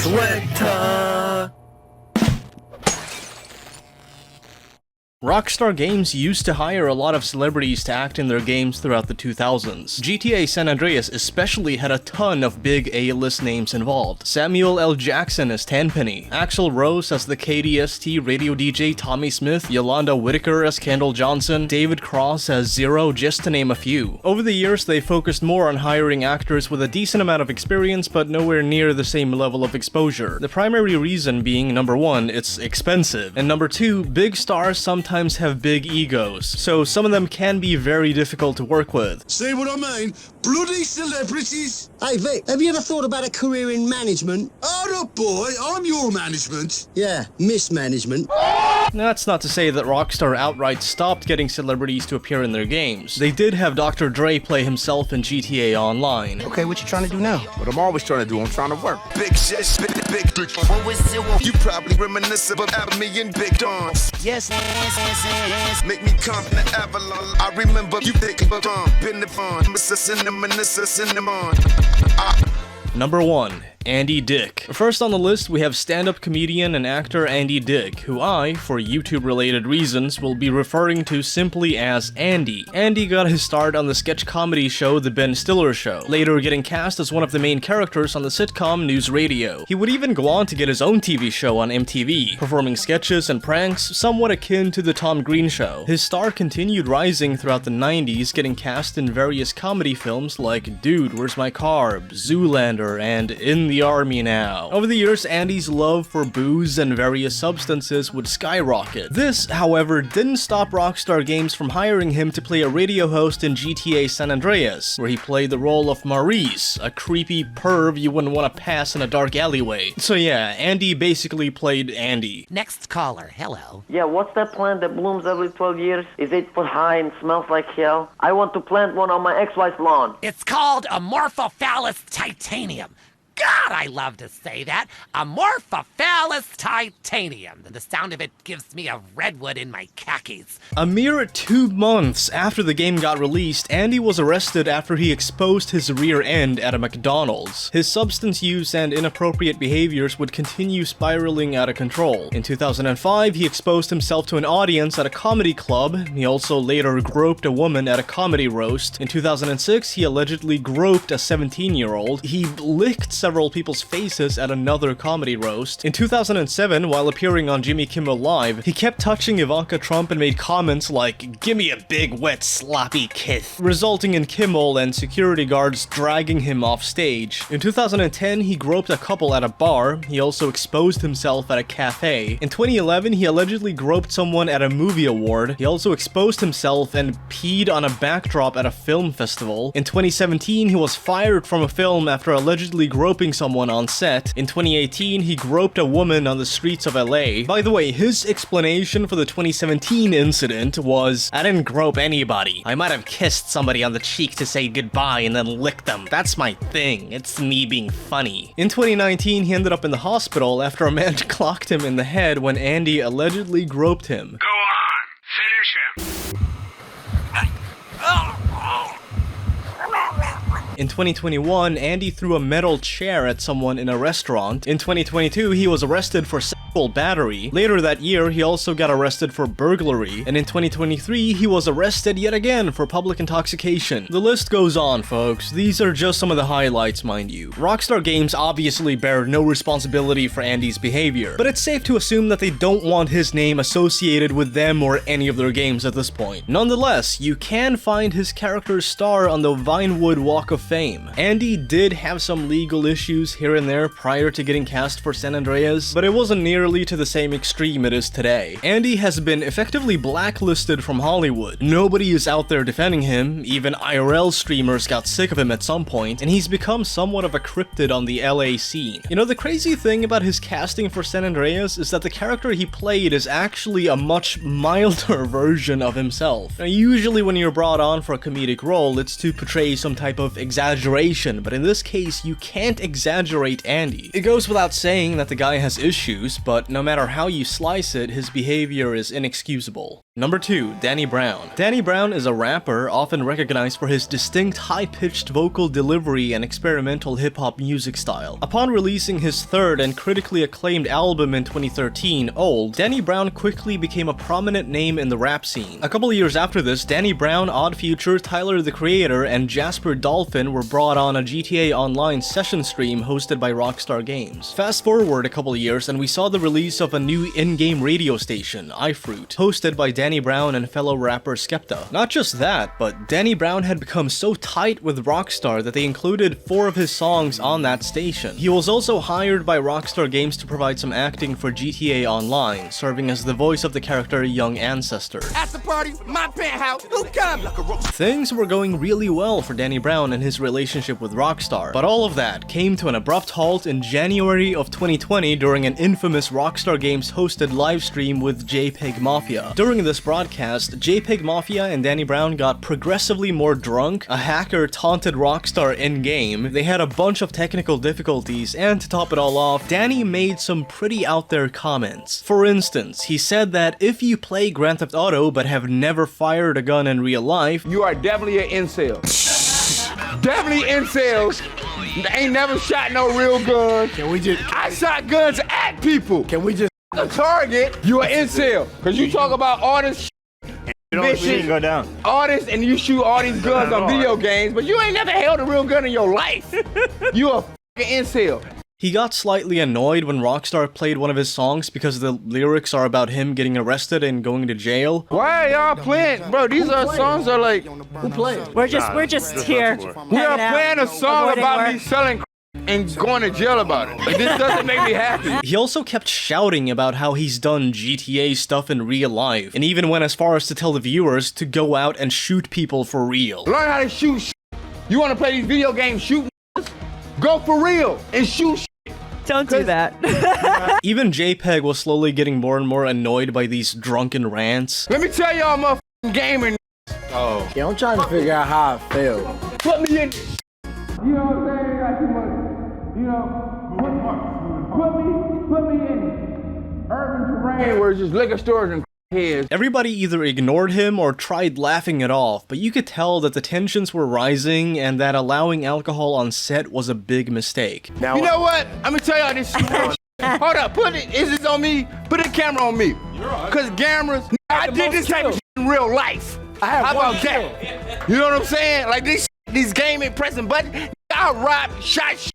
Twitter. Rockstar Games used to hire a lot of celebrities to act in their games throughout the 2000s. GTA San Andreas especially had a ton of big A-list names involved. Samuel L. Jackson as Tenpenny, Axl Rose as the KDST radio DJ Tommy Smith, Yolanda Whitaker as Kendall Johnson, David Cross as Zero, just to name a few. Over the years, they focused more on hiring actors with a decent amount of experience but nowhere near the same level of exposure. The primary reason being, number one, it's expensive, and number two, big stars sometimes have big egos, so some of them can be very difficult to work with. See what I mean? Bloody celebrities! Hey Vic, have you ever thought about a career in management? Oh boy, I'm your management. Yeah, mismanagement. That's not to say that Rockstar outright stopped getting celebrities to appear in their games. They did have Dr. Dre play himself in GTA Online. Okay, what you trying to do now? What I'm always trying to do, I'm trying to work. Big shit, big. What was it? You probably reminisce about me and Big Dons. Yes. Make me come in the Avalon. I remember you thinking about been the fun. Mr. Cinnamon. Number 1. Andy Dick. First on the list, we have stand-up comedian and actor Andy Dick, who I, for YouTube-related reasons, will be referring to simply as Andy. Andy got his start on the sketch comedy show The Ben Stiller Show, later getting cast as one of the main characters on the sitcom News Radio. He would even go on to get his own TV show on MTV, performing sketches and pranks somewhat akin to The Tom Green Show. His star continued rising throughout the 90s, getting cast in various comedy films like Dude, Where's My Car?, Zoolander, and In the Army Now. Over the years, Andy's love for booze and various substances would skyrocket. This, however, didn't stop Rockstar Games from hiring him to play a radio host in GTA San Andreas, where he played the role of Maurice, a creepy perv you wouldn't want to pass in a dark alleyway. So yeah, Andy basically played Andy. Next caller, hello. Yeah, what's that plant that blooms every 12 years? Is 8 foot high and smells like hell? I want to plant one on my ex-wife's lawn. It's called Amorphophallus titanium. God, I love to say that. Amorphophallus titanium. The sound of it gives me a redwood in my khakis. A mere 2 months after the game got released, Andy was arrested after he exposed his rear end at a McDonald's. His substance use and inappropriate behaviors would continue spiraling out of control. In 2005, he exposed himself to an audience at a comedy club. He also later groped a woman at a comedy roast. In 2006, he allegedly groped a 17-year-old. He licked several people's faces at another comedy roast. In 2007, while appearing on Jimmy Kimmel Live, he kept touching Ivanka Trump and made comments like, "Give me a big, wet, sloppy kiss," resulting in Kimmel and security guards dragging him off stage. In 2010, he groped a couple at a bar. He also exposed himself at a cafe. In 2011, he allegedly groped someone at a movie award. He also exposed himself and peed on a backdrop at a film festival. In 2017, he was fired from a film after allegedly groping someone on set. In 2018, he groped a woman on the streets of LA. By the way, his explanation for the 2017 incident was, "I didn't grope anybody. I might have kissed somebody on the cheek to say goodbye and then licked them. That's my thing. It's me being funny." In 2019, he ended up in the hospital after a man clocked him in the head when Andy allegedly groped him. Go on, finish him. In 2021, Andy threw a metal chair at someone in a restaurant. In 2022, he was arrested for sexual battery. Later that year, he also got arrested for burglary. And in 2023, he was arrested yet again for public intoxication. The list goes on, folks. These are just some of the highlights, mind you. Rockstar Games obviously bear no responsibility for Andy's behavior, but it's safe to assume that they don't want his name associated with them or any of their games at this point. Nonetheless, you can find his character's star on the Vinewood Walk of Fame. Andy did have some legal issues here and there prior to getting cast for San Andreas, but it wasn't nearly to the same extreme it is today. Andy has been effectively blacklisted from Hollywood. Nobody is out there defending him, even IRL streamers got sick of him at some point, and he's become somewhat of a cryptid on the LA scene. You know, the crazy thing about his casting for San Andreas is that the character he played is actually a much milder version of himself. Now, usually when you're brought on for a comedic role, it's to portray some type of exaggeration, but in this case, you can't exaggerate Andy. It goes without saying that the guy has issues, but no matter how you slice it, his behavior is inexcusable. Number 2, Danny Brown. Danny Brown is a rapper often recognized for his distinct high-pitched vocal delivery and experimental hip-hop music style. Upon releasing his third and critically acclaimed album in 2013, Old, Danny Brown quickly became a prominent name in the rap scene. A couple of years after this, Danny Brown, Odd Future, Tyler the Creator, and Jasper Dolphin were brought on a GTA Online session stream hosted by Rockstar Games. Fast forward a couple of years and we saw the release of a new in-game radio station, iFruit, hosted by Danny Brown and fellow rapper Skepta. Not just that, but Danny Brown had become so tight with Rockstar that they included 4 of his songs on that station. He was also hired by Rockstar Games to provide some acting for GTA Online, serving as the voice of the character Young Ancestor. At the party, my penthouse, who come? Things were going really well for Danny Brown and his relationship with Rockstar, but all of that came to an abrupt halt in January of 2020 during an infamous Rockstar Games hosted livestream with JPEG Mafia. During this broadcast, JPEG Mafia and Danny Brown got progressively more drunk, a hacker taunted Rockstar in-game, they had a bunch of technical difficulties, and to top it all off, Danny made some pretty out there comments. For instance, he said that if you play Grand Theft Auto but have never fired a gun in real life, You are definitely an incel. Definitely incels. Ain't never shot no real gun. Can we just? I shot guns at people. Can we just? A target, you an incel. Cause you talk about all this Go down. artists and you shoot all these guns on video games, but you ain't never held a real gun in your life. You a fucking incel. he got slightly annoyed when Rockstar played one of his songs because the lyrics are about him getting arrested and going to jail. Why are y'all playing? Bro, these are songs are like, Who plays? We're just here. we are hanging out, playing a song avoiding about work. me selling and going to jail about it. Like, this doesn't make me happy. He also kept shouting about how he's done GTA stuff in real life, and even went as far as to tell the viewers to go out and shoot people for real. Learn how to shoot shit. You want to play these video games shooting? Go for real and shoot shit. Don't do that. Even JPEG was slowly getting more and more annoyed by these drunken rants. Let me tell y'all motherfucking gaming. Yeah, I'm trying to figure out how I failed. Put me in. You know what I'm saying? Got too much. You know, put me in urban terrain where it's just liquor stores and heads. Everybody either ignored him or tried laughing it off, but you could tell that the tensions were rising and that allowing alcohol on set was a big mistake. You know what? I'm gonna tell y'all this shit. Hold up, is this on me? Put the camera on me. Cause cameras, I did this type of shit in real life. How about that? You know what I'm saying? Like these gaming pressing buttons, I robbed, shot shit.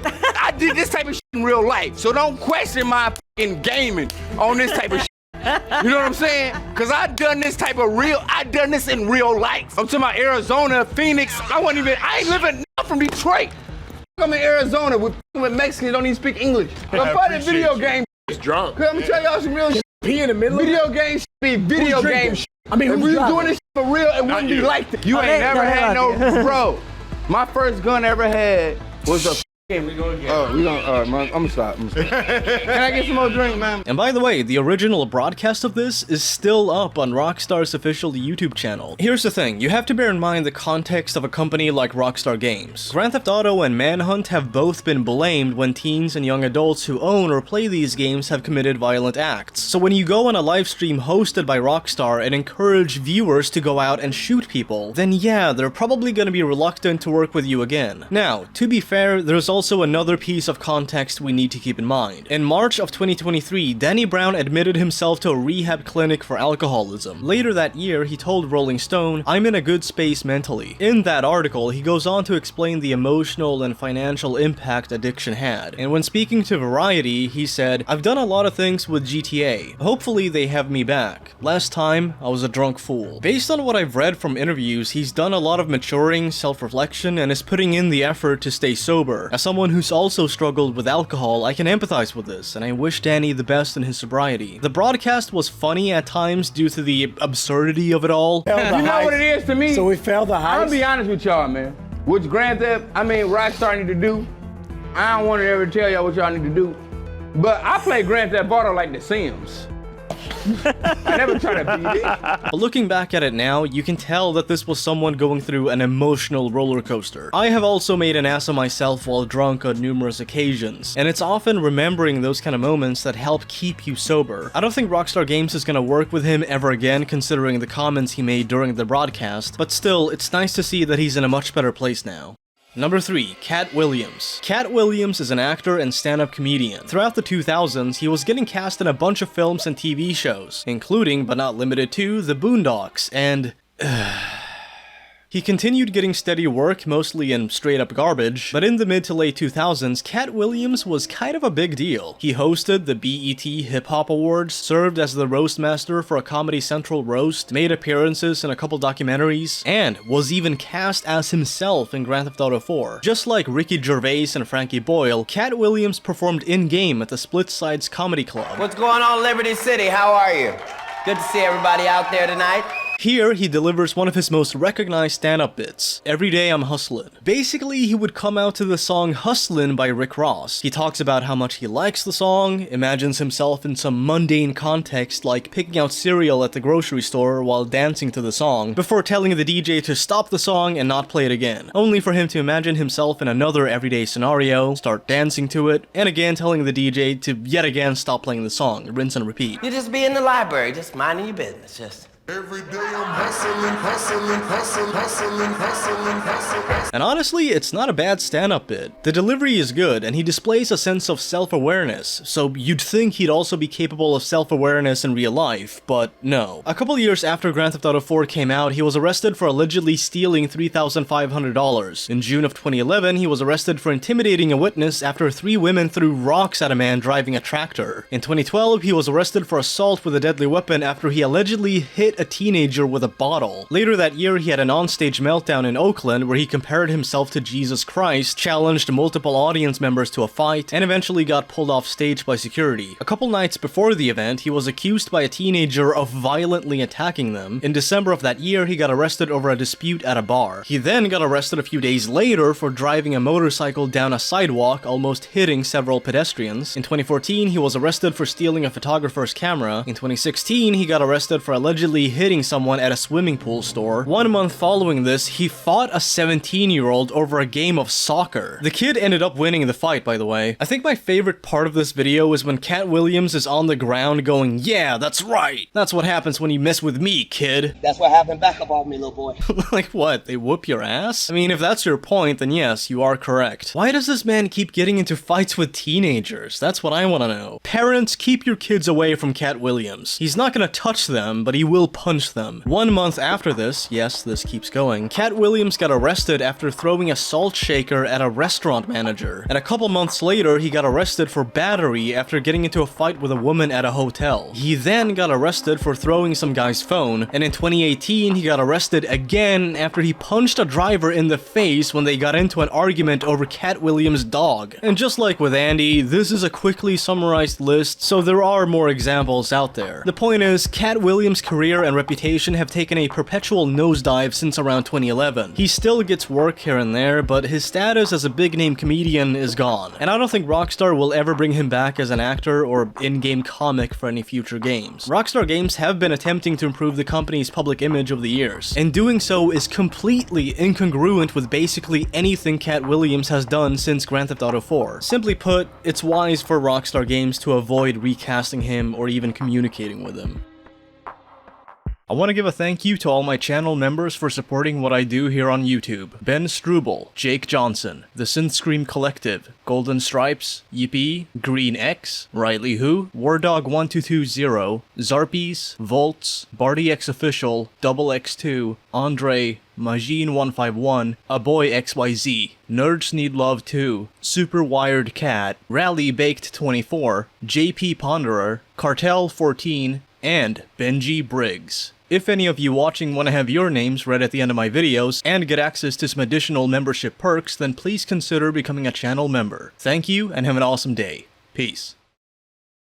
I did this type of shit in real life. So don't question my fucking gaming on this type of shit. You know what I'm saying? Cause I done this in real life. I'm talking about Arizona, Phoenix. I ain't living from Detroit. I'm in Arizona with Mexicans don't even speak English. I'm playing video game. He's drunk. Cause I'm gonna tell y'all some real shit. Pee in the middle. Video games be video game shit. I mean, if we was doing this shit for real, it wouldn't be like that. You ain't never had no, bro. My first gun I ever had was a I'm gonna stop. Can I get some more drink, man? And by the way, the original broadcast of this is still up on Rockstar's official YouTube channel. Here's the thing, you have to bear in mind the context of a company like Rockstar Games. Grand Theft Auto and Manhunt have both been blamed when teens and young adults who own or play these games have committed violent acts. So when you go on a livestream hosted by Rockstar and encourage viewers to go out and shoot people, then yeah, they're probably gonna be reluctant to work with you again. Now, to be fair, there's also another piece of context we need to keep in mind. In March of 2023, Danny Brown admitted himself to a rehab clinic for alcoholism. Later that year, he told Rolling Stone, "I'm in a good space mentally." In that article, he goes on to explain the emotional and financial impact addiction had. And when speaking to Variety, he said, "I've done a lot of things with GTA. Hopefully they have me back. Last time, I was a drunk fool." Based on what I've read from interviews, he's done a lot of maturing, self-reflection, and is putting in the effort to stay sober. As someone who's also struggled with alcohol, I can empathize with this, and I wish Danny the best in his sobriety. The broadcast was funny at times due to the absurdity of it all. You know what it is to me? So we failed the heist? I'll be honest with y'all, man. Which Rockstar need to do, I don't want to ever tell y'all what y'all need to do, but I play Grand Theft Auto like The Sims. I never try to beat it. But looking back at it now, you can tell that this was someone going through an emotional roller coaster. I have also made an ass of myself while drunk on numerous occasions, and it's often remembering those kind of moments that help keep you sober. I don't think Rockstar Games is gonna work with him ever again considering the comments he made during the broadcast, but still, it's nice to see that he's in a much better place now. Number 3. Katt Williams. Katt Williams is an actor and stand-up comedian. Throughout the 2000s, he was getting cast in a bunch of films and TV shows, including, but not limited to, The Boondocks and... He continued getting steady work, mostly in straight-up garbage, but in the mid to late 2000s, Katt Williams was kind of a big deal. He hosted the BET Hip Hop Awards, served as the roast master for a Comedy Central roast, made appearances in a couple documentaries, and was even cast as himself in Grand Theft Auto IV. Just like Ricky Gervais and Frankie Boyle, Katt Williams performed in-game at the Split Sides Comedy Club. What's going on, Liberty City? How are you? Good to see everybody out there tonight. Here, he delivers one of his most recognized stand-up bits, Every Day I'm Hustlin'. Basically, he would come out to the song Hustlin' by Rick Ross. He talks about how much he likes the song, imagines himself in some mundane context like picking out cereal at the grocery store while dancing to the song, before telling the DJ to stop the song and not play it again, only for him to imagine himself in another everyday scenario, start dancing to it, and again telling the DJ to yet again stop playing the song, rinse and repeat. You just be in the library, just minding your business, just... Every day I'm hustling, hustling, hustling, hustling, hustling, hustling. And honestly, it's not a bad stand-up bit. The delivery is good, and he displays a sense of self-awareness, so you'd think he'd also be capable of self-awareness in real life, but no. A couple years after Grand Theft Auto IV came out, he was arrested for allegedly stealing $3,500. In June of 2011, he was arrested for intimidating a witness after 3 women threw rocks at a man driving a tractor. In 2012, he was arrested for assault with a deadly weapon after he allegedly hit a teenager with a bottle. Later that year, he had an onstage meltdown in Oakland where he compared himself to Jesus Christ, challenged multiple audience members to a fight, and eventually got pulled off stage by security. A couple nights before the event, he was accused by a teenager of violently attacking them. In December of that year, he got arrested over a dispute at a bar. He then got arrested a few days later for driving a motorcycle down a sidewalk, almost hitting several pedestrians. In 2014, he was arrested for stealing a photographer's camera. In 2016, he got arrested for allegedly hitting someone at a swimming pool store. 1 month following this, he fought a 17-year-old over a game of soccer. The kid ended up winning the fight, by the way. I think my favorite part of this video is when Katt Williams is on the ground going, "Yeah, that's right! That's what happens when you mess with me, kid." That's what happened back up on me, little boy. Like what? They whoop your ass? I mean, if that's your point, then yes, you are correct. Why does this man keep getting into fights with teenagers? That's what I want to know. Parents, keep your kids away from Katt Williams. He's not gonna touch them, but he will punch them. 1 month after this, yes, this keeps going, Katt Williams got arrested after throwing a salt shaker at a restaurant manager. And a couple months later, he got arrested for battery after getting into a fight with a woman at a hotel. He then got arrested for throwing some guy's phone, and in 2018, he got arrested again after he punched a driver in the face when they got into an argument over Katt Williams' dog. And just like with Andy, this is a quickly summarized list, so there are more examples out there. The point is, Katt Williams' career and reputation have taken a perpetual nosedive since around 2011. He still gets work here and there, but his status as a big-name comedian is gone. And I don't think Rockstar will ever bring him back as an actor or in-game comic for any future games. Rockstar Games have been attempting to improve the company's public image over the years, and doing so is completely incongruent with basically anything Katt Williams has done since Grand Theft Auto IV. Simply put, it's wise for Rockstar Games to avoid recasting him or even communicating with him. I want to give a thank you to all my channel members for supporting what I do here on YouTube. Ben Struble, Jake Johnson, The Synthscream Collective, Golden Stripes, Yippee, Green X, Riley Who, Wardog1220, Zarpies, Volts, Barty X Official, Double X2, Andre, Majin151, A Boy XYZ, Nerds Need Love 2, Super Wired Cat, Rally Baked 24, JP Ponderer, Cartel 14, and Benji Briggs. If any of you watching want to have your names read at the end of my videos and get access to some additional membership perks, then please consider becoming a channel member. Thank you and have an awesome day. Peace.